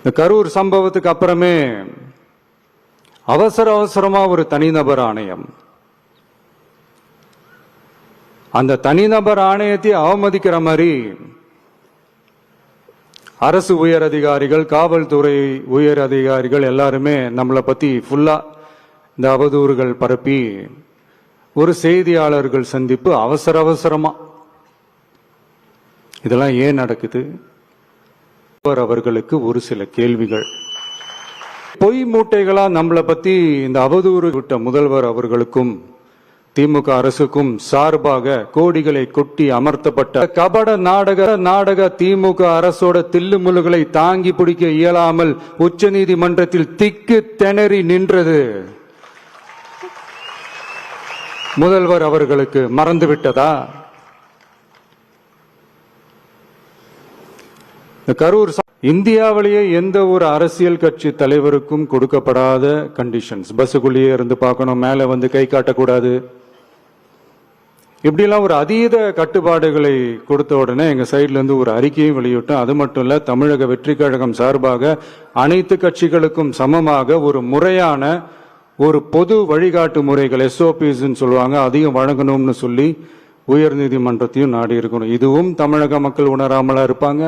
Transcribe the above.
இந்த கரூர் சம்பவத்துக்கு அப்புறமே அவசரமா ஒரு தனிநபர் ஆணையம், அந்த தனிநபர் ஆணையத்தை அவமதிக்கிற மாதிரி அரசு உயர் அதிகாரிகள், காவல்துறை உயர் அதிகாரிகள் எல்லாருமே நம்மளை பத்தி ஃபுல்லா இந்த அவதூறுகள் பரப்பி ஒரு செய்தியாளர்கள் சந்திப்பு அவசரமா. இதெல்லாம் ஏன் நடக்குது? அவர்களுக்கு ஒரு சில கேள்விகள். பொய் மூட்டைகளா நம்மளை பத்தி இந்த அவதூறு விட்ட முதல்வர் அவர்களுக்கும் திமுக அரசுக்கும் சார்பாக கோடிகளை கொட்டி அமர்த்தப்பட்ட கபட நாடக திமுக அரசோட தில்லுமுல்லுகளை தாங்கி பிடிக்க இயலாமல் உச்ச நீதிமன்றத்தில் திக்கு திணறி நின்றது முதல்வர் அவர்களுக்கு மறந்துவிட்டதா? கரூர் இந்தியாவிலேயே எந்த ஒரு அரசியல் கட்சி தலைவருக்கும் கொடுக்கப்படாத கண்டிஷன்ஸ். பஸ்ஸுக்குள்ளேயே இருந்து பார்க்கணும், மேல வந்து கை காட்டக்கூடாது, இப்படிலாம் ஒரு அதீத கட்டுப்பாடுகளை கொடுத்த உடனே எங்க சைட்ல இருந்து ஒரு அறிக்கையும் வெளியிட்டோம். அது மட்டும் இல்ல, தமிழக வெற்றி கழகம் சார்பாக அனைத்து கட்சிகளுக்கும் சமமாக ஒரு முறையான ஒரு பொது வழிகாட்டு முறைகள் SOPs சொல்லுவாங்க, அதையும் வழங்கணும்னு சொல்லி உயர் நீதிமன்றத்தையும் நாடி இருக்கணும். இதுவும் தமிழக மக்கள் உணராமலா இருப்பாங்க?